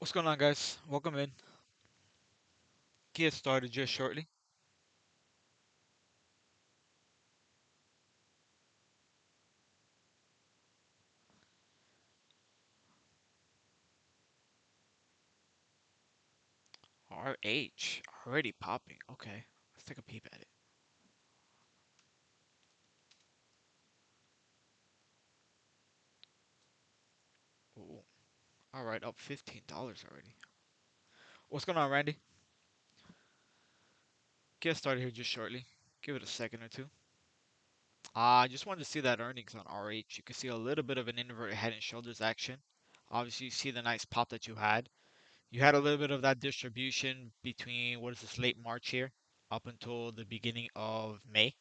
What's going on, guys? Welcome in. Get started just shortly. RH already popping. Okay, let's take a peep at it. Ooh, all right, up $15 already. What's going on, Randy? Get started here just shortly. Give it a second or two. I just wanted to see that earnings on RH. You can see a little bit of an inverted head and shoulders action. Obviously, you see the nice pop that you had. You had a little bit of that distribution between what is this late March here up until the beginning of May.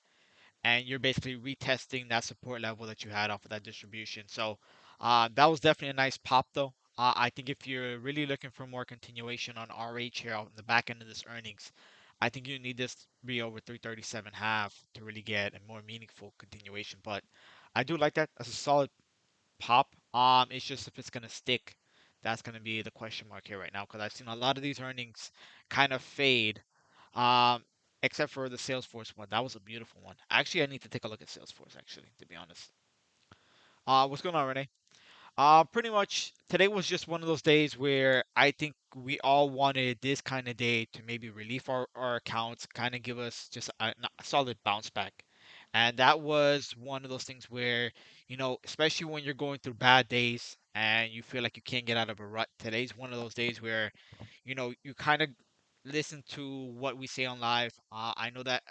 And you're basically retesting that support level that you had off of that distribution. So that was definitely a nice pop, though. I think if you're really looking for more continuation on RH here on the back end of this earnings, I think you need this to be over 337 half to really get a more meaningful continuation. But I do like that. That's a solid pop. It's just if it's gonna stick, that's gonna be the question mark here right now because I've seen a lot of these earnings kind of fade. Um, except for the Salesforce one. That was a beautiful one. Actually, I need to take a look at Salesforce actually, to be honest. What's going on, Renee? Pretty much today was just one of those days where I think we all wanted this kind of day to maybe relieve our accounts, kind of give us just a solid bounce back. And that was one of those things where, especially when you're going through bad days and you feel like you can't get out of a rut, today's one of those days where, you kind of listen to what we say on live. I know that,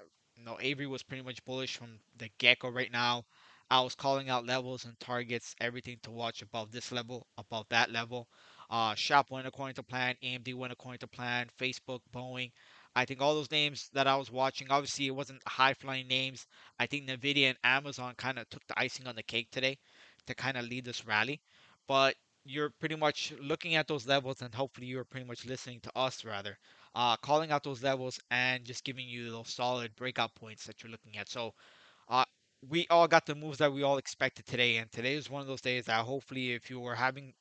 Avery was pretty much bullish from the get-go right now. I was calling out levels and targets, everything to watch above this level, above that level. Shop went according to plan, AMD went according to plan, Facebook, Boeing. I think all those names that I was watching, obviously it wasn't high flying names. I think Nvidia and Amazon kind of took the icing on the cake today to kind of lead this rally. But you're pretty much looking at those levels, and hopefully you're pretty much listening to us rather, calling out those levels and just giving you those solid breakout points that you're looking at. So uh, we all got the moves that we all expected today, and today is one of those days that hopefully, if you were having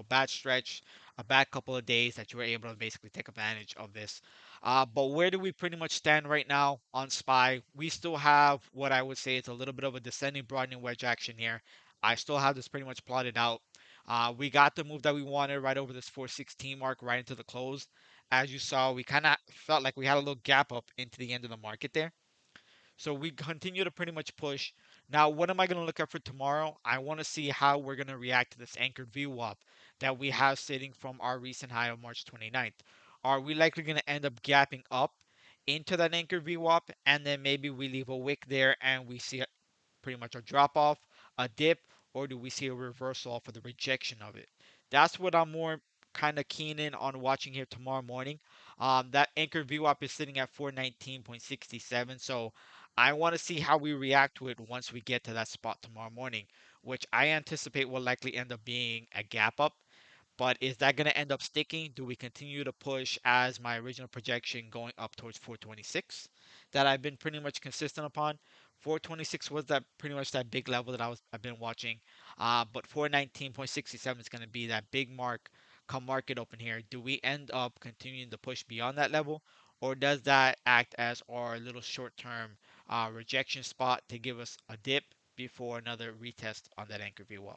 bad stretch, a bad couple of days, that you were able to basically take advantage of this. But where do we pretty much stand right now on SPY? We still have what I would say is a little bit of a descending broadening wedge action here. I still have this pretty much plotted out. We got the move that we wanted right over this 416 mark, right into the close. As you saw, we kind of felt like we had a little gap up into the end of the market there. So we continue to pretty much push. Now, what am I going to look at for tomorrow? I want to see how we're going to react to this anchored VWAP that we have sitting from our recent high of March 29th. Are we likely going to end up gapping up into that anchored VWAP and then maybe we leave a wick there and we see pretty much a drop off, a dip, or do we see a reversal off of the rejection of it? That's what I'm more kind of keen in on watching here tomorrow morning. That anchor VWAP is sitting at 419.67, so I want to see how we react to it once we get to that spot tomorrow morning, which I anticipate will likely end up being a gap up. But is that going to end up sticking? Do we continue to push as my original projection going up towards 426 that I've been pretty much consistent upon? 426 was that pretty much that big level that I've been watching. But 419.67 is going to be that big mark come market open here. Do we end up continuing to push beyond that level, or does that act as our little short-term rejection spot to give us a dip before another retest on that anchor VWAP?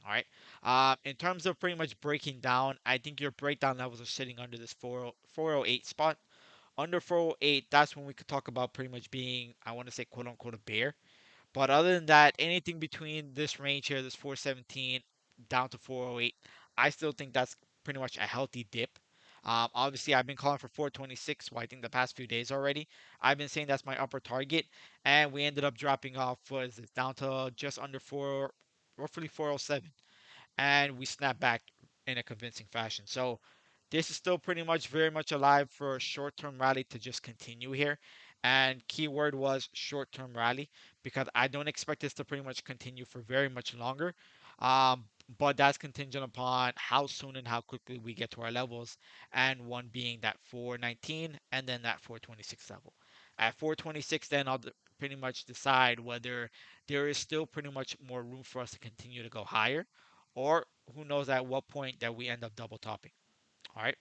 All right. In terms of pretty much breaking down, I think your breakdown levels are sitting under this 408 spot. Under 408, that's when we could talk about pretty much being, I want to say, quote unquote, a bear. But other than that, anything between this range here, this 417 down to 408, I still think that's pretty much a healthy dip. Obviously, I've been calling for 426, well, I think the past few days already. I've been saying that's my upper target, and we ended up dropping off, was it, down to just under 4, roughly 407, and we snap back in a convincing fashion. So this is still pretty much very much alive for a short-term rally to just continue here. And keyword was short-term rally because I don't expect this to pretty much continue for very much longer. Um, but that's contingent upon how soon and how quickly we get to our levels, and one being that 419 and then that 426 level. At 426, then I'll pretty much decide whether there is still pretty much more room for us to continue to go higher, or who knows at what point that we end up double topping. All right.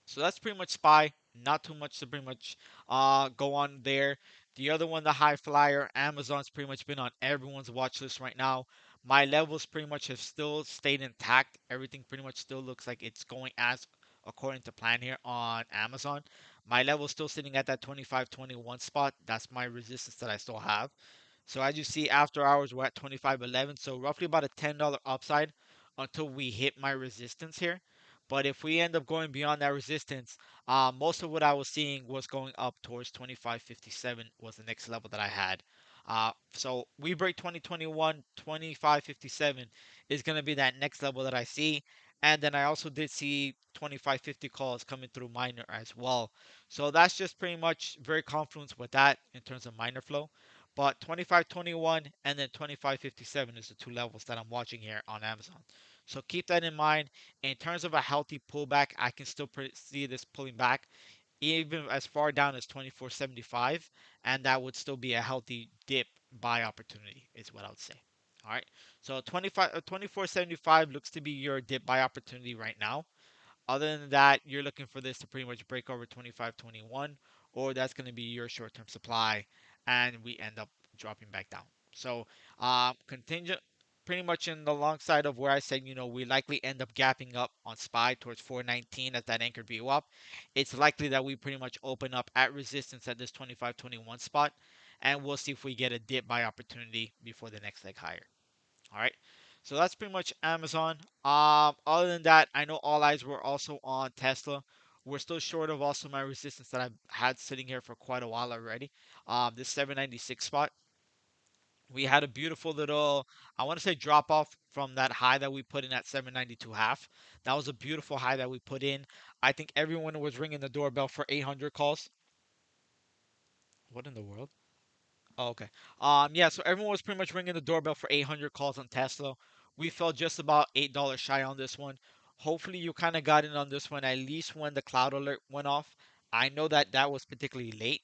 So that's pretty much SPY. Not too much to pretty much go on there. The other one, the high flyer, Amazon's pretty much been on everyone's watch list right now. My levels pretty much have still stayed intact. Everything pretty much still looks like it's going as according to plan here on Amazon. My level's still sitting at that 25.21 spot. That's my resistance that I still have. So as you see, after hours we're at 25.11, so roughly about a $10 upside until we hit my resistance here. But if we end up going beyond that resistance, most of what I was seeing was going up towards 25.57 was the next level that I had. So we break 2021, 25.57 is going to be that next level that I see. And then I also did see 25.50 calls coming through minor as well. So that's just pretty much very confluent with that in terms of minor flow. But 25.21 and then 25.57 is the two levels that I'm watching here on Amazon. So keep that in mind. In terms of a healthy pullback, I can still see this pulling back even as far down as 24.75, and that would still be a healthy dip buy opportunity, is what I would say. All right. So 24.75 looks to be your dip buy opportunity right now. Other than that, you're looking for this to pretty much break over 25.21, or that's going to be your short-term supply, and we end up dropping back down. So, contingent pretty much in the long side of where I said, we likely end up gapping up on SPY towards 419 as that anchored view up. It's likely that we pretty much open up at resistance at this 25.21 spot, and we'll see if we get a dip buy opportunity before the next leg higher. All right. So that's pretty much Amazon. Other than that, I know all eyes were also on Tesla. We're still short of also my resistance that I've had sitting here for quite a while already. This 796 spot. We had a beautiful little, I want to say, drop off from that high that we put in at 792 half. That was a beautiful high that we put in. I think everyone was ringing the doorbell for 800 calls. What in the world? Oh, okay. Yeah, so everyone was pretty much ringing the doorbell for 800 calls on Tesla. We fell just about $8 shy on this one. Hopefully you kind of got in on this one at least when the cloud alert went off. I know that that was particularly late,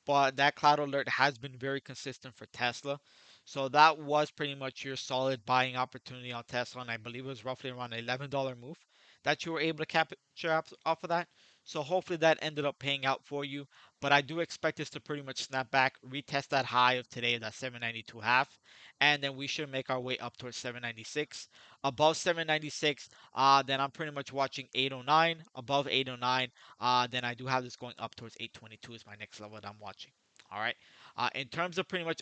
but that cloud alert has been very consistent for Tesla. So that was pretty much your solid buying opportunity on Tesla, and I believe it was roughly around $11 move that you were able to capture off of that. So hopefully that ended up paying out for you. But I do expect this to pretty much snap back, retest that high of today, that 792 half, and then we should make our way up towards 796. Above 796, then I'm pretty much watching 809. Above 809, then I do have this going up towards 822 is my next level that I'm watching. All right. In terms of pretty much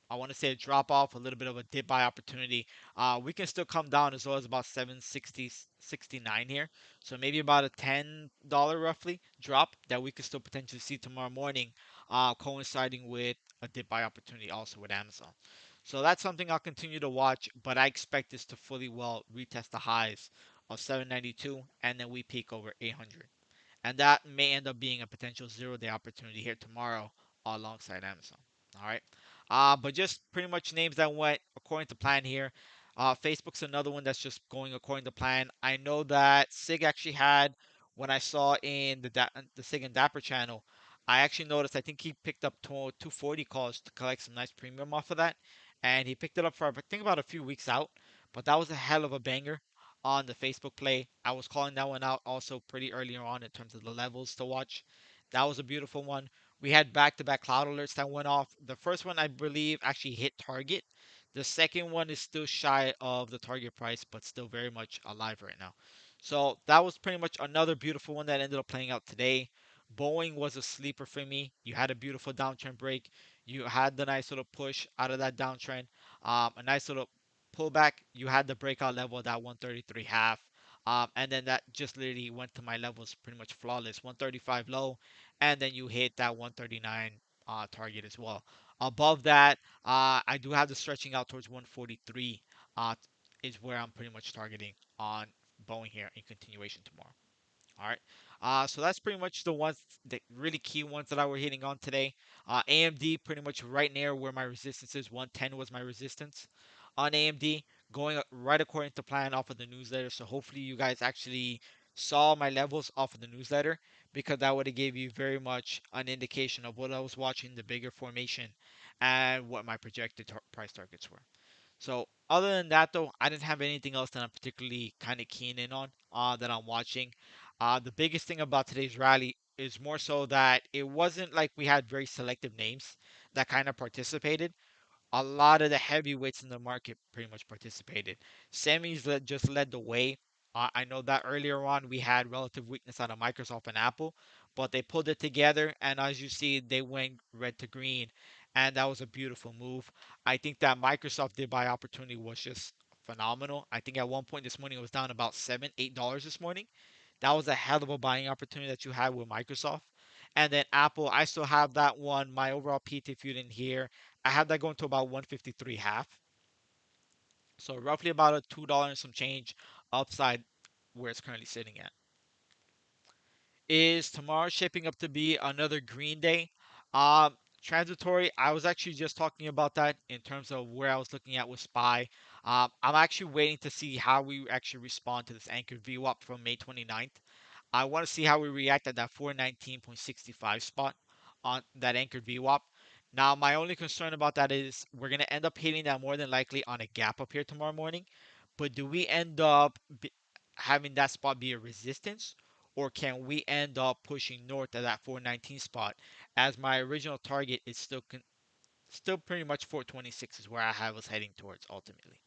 I want to say a drop off, a little bit of a dip buy opportunity. We can still come down as low as about 760, 69 here. So maybe about a $10 roughly drop that we could still potentially see tomorrow morning, coinciding with a dip buy opportunity also with Amazon. So that's something I'll continue to watch, but I expect this to fully well retest the highs of 792 and then we peak over 800. And that may end up being a potential 0 day opportunity here tomorrow alongside Amazon. All right. But just pretty much names that went according to plan here. Facebook's another one that's just going according to plan. I know that Sig actually had, when I saw in the Sig and Dapper channel, I actually noticed I think he picked up 240 calls to collect some nice premium off of that. And he picked it up for I think about a few weeks out. But that was a hell of a banger on the Facebook play. I was calling that one out also pretty earlier on in terms of the levels to watch. That was a beautiful one. We had back-to-back cloud alerts that went off. The first one, I believe, actually hit target. The second one is still shy of the target price, but still very much alive right now. So that was pretty much another beautiful one that ended up playing out today. Boeing was a sleeper for me. You had a beautiful downtrend break. You had the nice little push out of that downtrend. A nice little pullback. You had the breakout level at that 133 half. And then that just literally went to my levels pretty much flawless. 135 low, and then you hit that 139 target as well. Above that, I do have the stretching out towards 143 is where I'm pretty much targeting on Boeing here in continuation tomorrow. All right. So that's pretty much the ones, the really key ones that I were hitting on today. AMD pretty much right near where my resistance is. 110 was my resistance on AMD, going right according to plan off of the newsletter. So hopefully you guys actually saw my levels off of the newsletter because that would have gave you very much an indication of what I was watching, the bigger formation, and what my projected price targets were. So other than that, though, I didn't have anything else that I'm particularly kind of keen in on that I'm watching. The biggest thing about today's rally is more so that it wasn't like we had very selective names that kind of participated. A lot of the heavyweights in the market pretty much participated. Just led the way. I know that earlier on we had relative weakness out of Microsoft and Apple, but they pulled it together, and as you see, they went red to green, and that was a beautiful move. I think that Microsoft did buy opportunity was just phenomenal. I think at one point this morning it was down about $7, $8 this morning. That was a hell of a buying opportunity that you had with Microsoft. And then Apple, I still have that one. My overall PT, if you didn't hear, I have that going to about 153 half. So roughly about a $2 and some change upside where it's currently sitting at. Is tomorrow shaping up to be another green day? Transitory. I was actually just talking about that in terms of where I was looking at with SPY. I'm actually waiting to see how we actually respond to this anchored VWAP from May 29th. I want to see how we react at that 419.65 spot on that anchored VWAP. Now, my only concern about that is we're going to end up hitting that more than likely on a gap up here tomorrow morning. But do we end up having that spot be a resistance? Or can we end up pushing north of that 419 spot as my original target is still pretty much 426 is where I have us heading towards ultimately.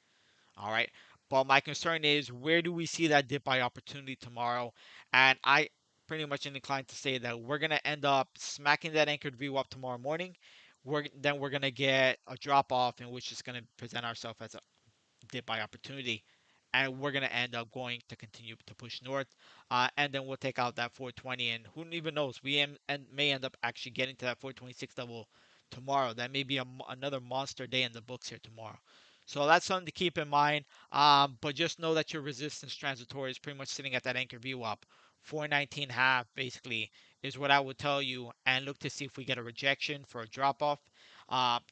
All right. But my concern is where do we see that dip buy opportunity tomorrow? And I pretty much am inclined to say that we're gonna end up smacking that anchored VWAP tomorrow morning. We're gonna get a drop off in which is gonna present ourselves as a dip buy opportunity, and we're gonna end up going to continue to push north, and then we'll take out that 420, and who even knows, may end up actually getting to that 426 level tomorrow. That may be another monster day in the books here tomorrow. So that's something to keep in mind. But just know that your resistance transitory is pretty much sitting at that anchor VWAP. 419 half basically is what I would tell you, and look to see if we get a rejection for a drop off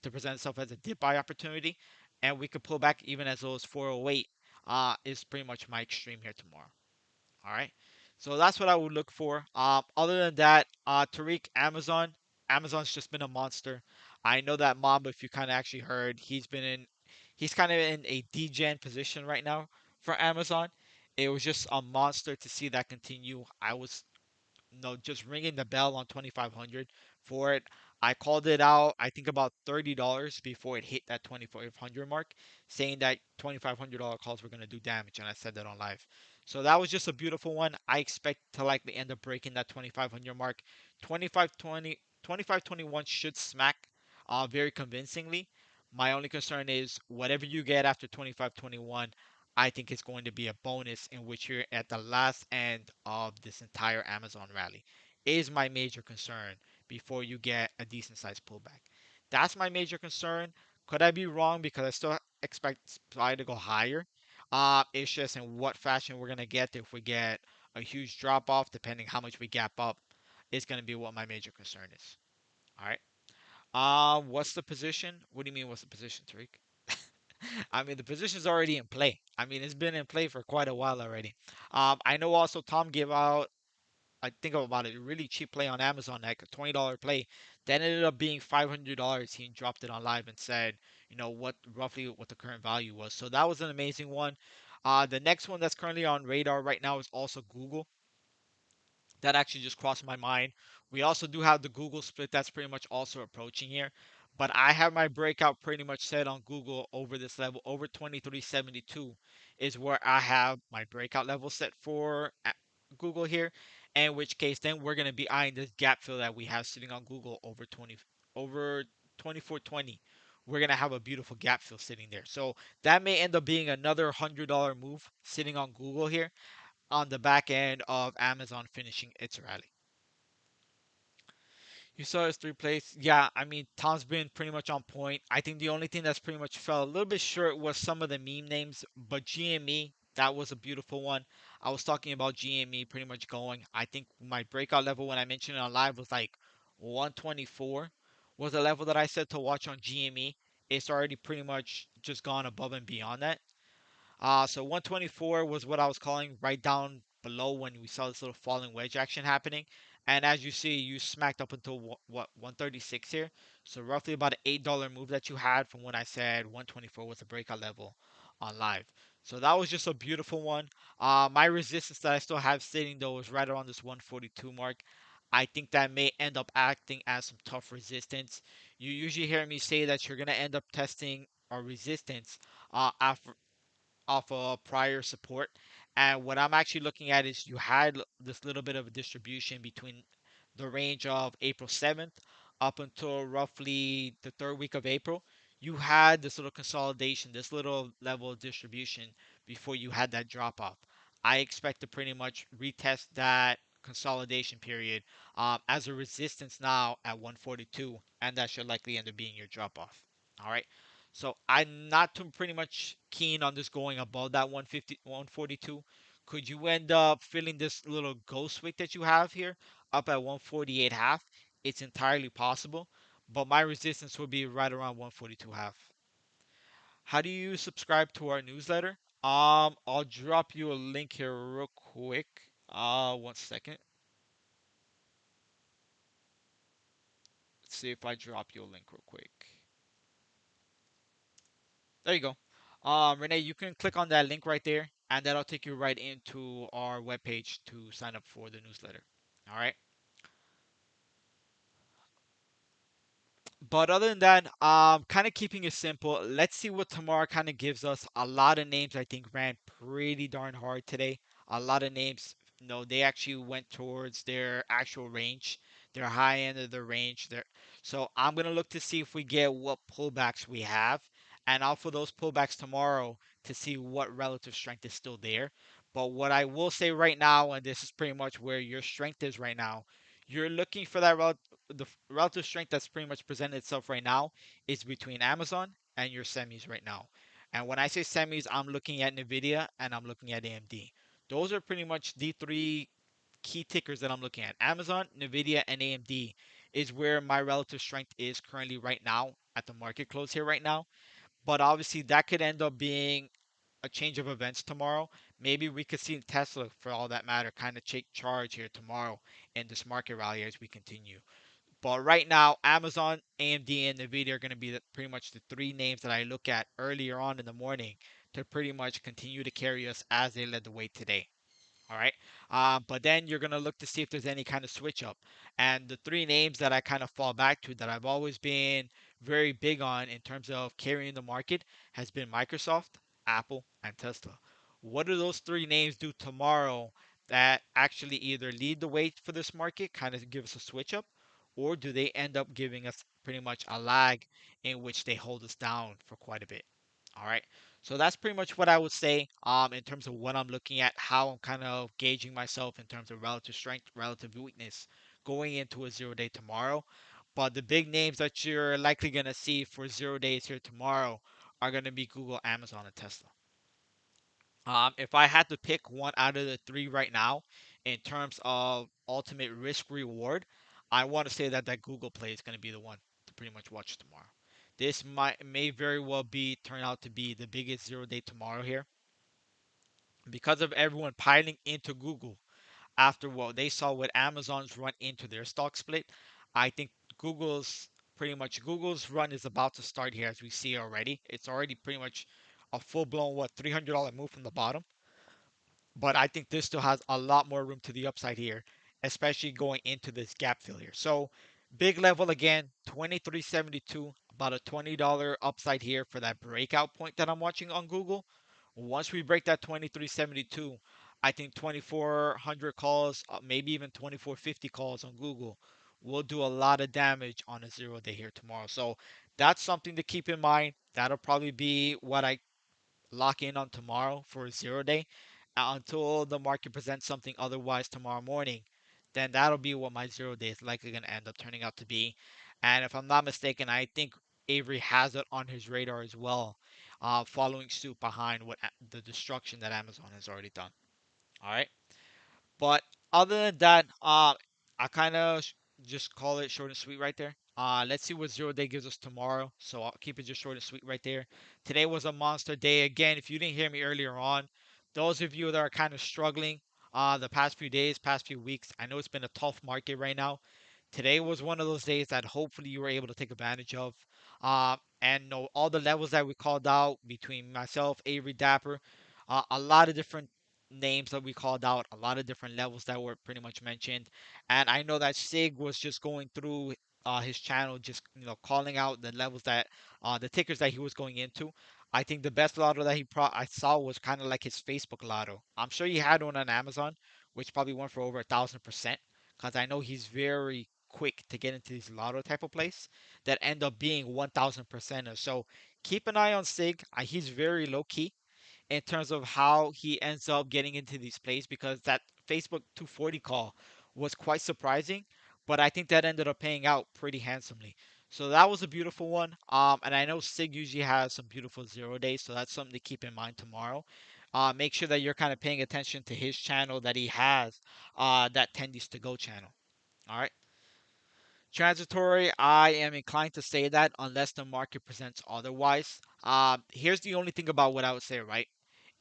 to present itself as a dip buy opportunity, and we could pull back even as low as 408 is pretty much my extreme here tomorrow. All right. So that's what I would look for. Other than that, Tariq, Amazon's just been a monster. I know that Mamba, if you kind of actually heard, he's kind of in a degen position right now for Amazon. It was just a monster to see that continue. I was no, just ringing the bell on 2500 for it. I called it out, I think about $30 before it hit that 2500 mark, saying that $2,500 calls were going to do damage, and I said that on live. So that was just a beautiful one. I expect to likely end up breaking that 2500 mark. 2520, 2521 should smack very convincingly. My only concern is whatever you get after 2521, I think it's going to be a bonus in which you're at the last end of this entire Amazon rally. Is my major concern before you get a decent sized pullback. That's my major concern. Could I be wrong because I still expect supply to go higher? It's just in what fashion we're gonna get if we get a huge drop off, depending how much we gap up, is gonna be what my major concern is. All right. What's the position? What do you mean? What's the position, Tariq? I mean, the position's already in play. I mean, it's been in play for quite a while already. I know also Tom gave out, I think about it, a really cheap play on Amazon, like a $20 play. That ended up being $500. He dropped it on live and said, what roughly what the current value was. So that was an amazing one. The next one that's currently on radar right now is also Google. That actually just crossed my mind. We also do have the Google split that's pretty much also approaching here. But I have my breakout pretty much set on Google over this level, over 2372 is where I have my breakout level set for Google here. In which case, then we're gonna be eyeing this gap fill that we have sitting on Google over 2420. We're gonna have a beautiful gap fill sitting there. So that may end up being another $100 move sitting on Google here on the back end of Amazon finishing its rally. You saw his three plays. Yeah, I mean, Tom's been pretty much on point. I think the only thing that's pretty much fell a little bit short was some of the meme names, but GME, that was a beautiful one. I was talking about GME pretty much going. I think my breakout level when I mentioned it on live was like 124 was the level that I said to watch on GME. It's already pretty much just gone above and beyond that. So 124 was what I was calling right down below when we saw this little falling wedge action happening. And as you see, you smacked up until what 136 here. So roughly about an $8 move that you had from when I said 124 was a breakout level on live. So that was just a beautiful one. My resistance that I still have sitting though is right around this 142 mark. I think that may end up acting as some tough resistance. You usually hear me say that you're gonna end up testing a resistance after off of prior support. And what I'm actually looking at is you had this little bit of a distribution between the range of April 7th up until roughly the third week of April. You had this little consolidation, this little level of distribution before you had that drop off. I expect to pretty much retest that consolidation period as a resistance now at 142, and that should likely end up being your drop off. All right. So I'm not too pretty much keen on this going above that 150, 142. Could you end up filling this little ghost wick that you have here up at 148 half? It's entirely possible, but my resistance would be right around 142 half. How do you subscribe to our newsletter? I'll drop you a link here real quick. One second. Let's see if I drop you a link real quick. There you go. Renee, you can click on that link right there, and that'll take you right into our webpage to sign up for the newsletter. All right. But other than that, kind of keeping it simple. Let's see what tomorrow kind of gives us. A lot of names I think ran pretty darn hard today. A lot of names, no, they actually went towards their actual range, their high end of the range. There, so I'm gonna look to see if we get what pullbacks we have, and out for those pullbacks tomorrow to see what relative strength is still there. But what I will say right now, and this is pretty much where your strength is right now, you're looking for that the relative strength that's pretty much presented itself right now is between Amazon and your semis right now. And when I say semis, I'm looking at Nvidia and I'm looking at AMD. Those are pretty much the three key tickers that I'm looking at. Amazon, Nvidia, and AMD is where my relative strength is currently right now at the market close here right now. But obviously that could end up being a change of events tomorrow. Maybe we could see Tesla, for all that matter, kind of take charge here tomorrow in this market rally as we continue. But right now, Amazon, AMD, and Nvidia are going to be pretty much the three names that I look at earlier on in the morning to pretty much continue to carry us as they led the way today. All right. But then you're going to look to see if there's any kind of switch up. And the three names that I kind of fall back to that I've always been very big on in terms of carrying the market has been Microsoft, Apple, and Tesla. What do those three names do tomorrow that actually either lead the way for this market, kind of give us a switch up, or do they end up giving us pretty much a lag in which they hold us down for quite a bit? All right. So that's pretty much what I would say in terms of what I'm looking at, how I'm kind of gauging myself in terms of relative strength, relative weakness going into a 0 day tomorrow. But the big names that you're likely going to see for 0 days here tomorrow are going to be Google, Amazon, and Tesla. If I had to pick one out of the three right now in terms of ultimate risk reward, I want to say that that Google play is going to be the one to pretty much watch tomorrow. This may very well be turn out to be the biggest 0 day tomorrow here because of everyone piling into Google after what they saw with Amazon's run into their stock split. I think Google's run is about to start here as we see already. It's already pretty much a full blown what $300 move from the bottom. But I think this still has a lot more room to the upside here, especially going into this gap fill here. So big level again, 23.72, about a $20 upside here for that breakout point that I'm watching on Google. Once we break that 23.72, I think 2400 calls, maybe even 2450 calls on Google will do a lot of damage on a 0 day here tomorrow. So that's something to keep in mind. That'll probably be what I lock in on tomorrow for a 0 day until the market presents something otherwise tomorrow morning. Then that'll be what my 0 day is likely going to end up turning out to be. And if I'm not mistaken, I think Avery has it on his radar as well, following suit behind what the destruction that Amazon has already done. All right. But other than that, I kind of just call it short and sweet right there. Let's see what 0 day gives us tomorrow. So I'll keep it just short and sweet right there. Today was a monster day. Again, if you didn't hear me earlier on, those of you that are kind of struggling, the past few days, past few weeks. I know it's been a tough market right now. Today was one of those days that hopefully you were able to take advantage of. And know all the levels that we called out between myself, Avery Dapper, a lot of different names that we called out, a lot of different levels that were pretty much mentioned. And I know that Sig was just going through his channel, just calling out the levels that the tickers that he was going into. I think the best lotto that I saw was kind of like his Facebook lotto. I'm sure he had one on Amazon, which probably went for over 1,000%, because I know he's very quick to get into these lotto type of place that end up being 1,000%. So keep an eye on Sig. He's very low key in terms of how he ends up getting into these plays, because that Facebook 240 call was quite surprising, but I think that ended up paying out pretty handsomely. So that was a beautiful one. And I know Sig usually has some beautiful 0 days, so that's something to keep in mind tomorrow. Make sure that you're kind of paying attention to his channel that he has, that Tendies to Go channel. All right. Transitory, I am inclined to say that unless the market presents otherwise. Here's the only thing about what I would say, right?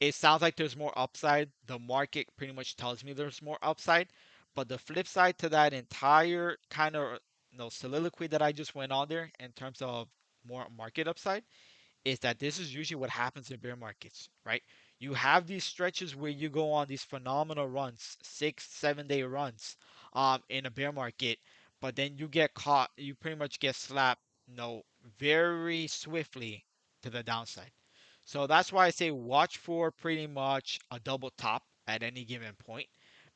It sounds like there's more upside. The market pretty much tells me there's more upside. But the flip side to that entire kind of soliloquy that I just went on there in terms of more market upside is that this is usually what happens in bear markets, right? You have these stretches where you go on these phenomenal runs, 6, 7 day runs, in a bear market, but then you get caught, you pretty much get slapped, very swiftly to the downside. So that's why I say watch for pretty much a double top at any given point,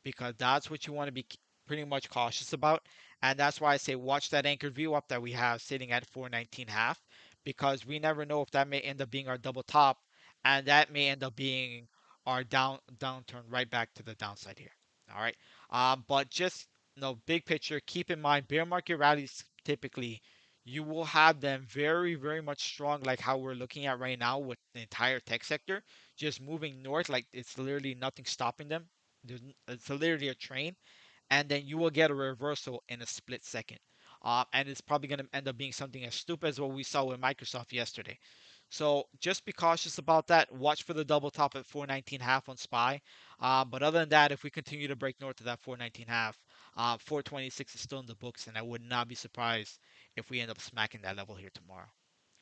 because that's what you want to be pretty much cautious about. And that's why I say watch that anchored view up that we have sitting at 419 half, because we never know if that may end up being our double top, and that may end up being our downturn right back to the downside here. All right. But just big picture, keep in mind bear market rallies typically you will have them very, very much strong, like how we're looking at right now with the entire tech sector, just moving north, like it's literally nothing stopping them. It's literally a train, and then you will get a reversal in a split second. And it's probably going to end up being something as stupid as what we saw with Microsoft yesterday. So just be cautious about that. Watch for the double top at 419 half on SPY. But other than that, if we continue to break north of that 419 half, 426 is still in the books, and I would not be surprised if we end up smacking that level here tomorrow.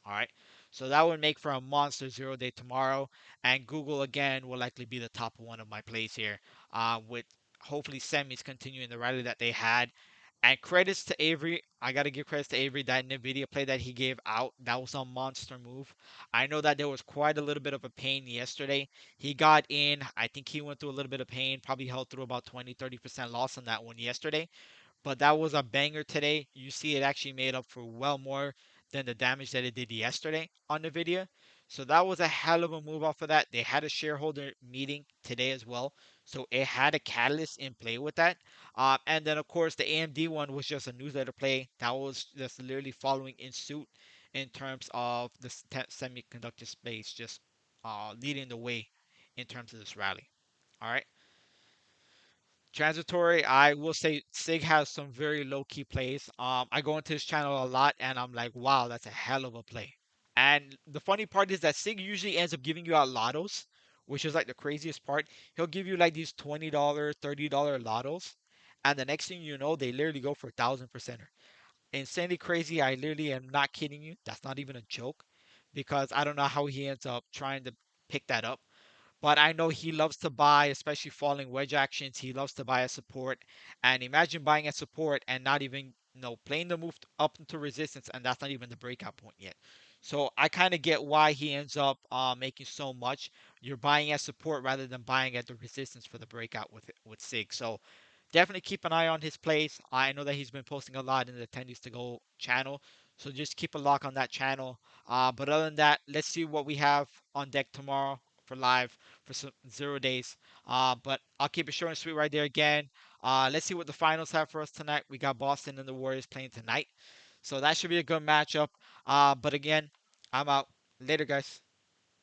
All right. So that would make for a monster 0 day tomorrow. And Google again will likely be the top one of my plays here, with hopefully semis continuing the rally that they had. And credits to Avery. I got to give credits to Avery. That NVIDIA play that he gave out, that was a monster move. I know that there was quite a little bit of a pain yesterday. He got in. I think he went through a little bit of pain, probably held through about 20-30% loss on that one yesterday, but that was a banger today. You see, it actually made up for well more than the damage that it did yesterday on the video. So that was a hell of a move off of that. They had a shareholder meeting today as well. So it had a catalyst in play with that. And then, of course, the AMD one was just a newsletter play. That was just literally following in suit in terms of the semiconductor space, just leading the way in terms of this rally. All right. Transitory, I will say Sig has some very low key plays. I go into his channel a lot and I'm like, wow, that's a hell of a play. And the funny part is that Sig usually ends up giving you out lottos, which is like the craziest part. He'll give you like these $20, $30 lottos, and the next thing you know, they literally go for 1,000%. Insanely crazy. I literally am not kidding you. That's not even a joke, because I don't know how he ends up trying to pick that up, but I know he loves to buy, especially falling wedge actions. He loves to buy a support. And imagine buying a support and not even, playing the move up into resistance, and that's not even the breakout point yet. So I kind of get why he ends up making so much. You're buying at support rather than buying at the resistance for the breakout with Sig. So definitely keep an eye on his plays. I know that he's been posting a lot in the Tendies to Go channel, so just keep a lock on that channel. But other than that, let's see what we have on deck tomorrow for live for some 0 days. But I'll keep it short and sweet right there again. Let's see what the finals have for us tonight. We got Boston and the Warriors playing tonight, so that should be a good matchup. But again, I'm out. Later, guys.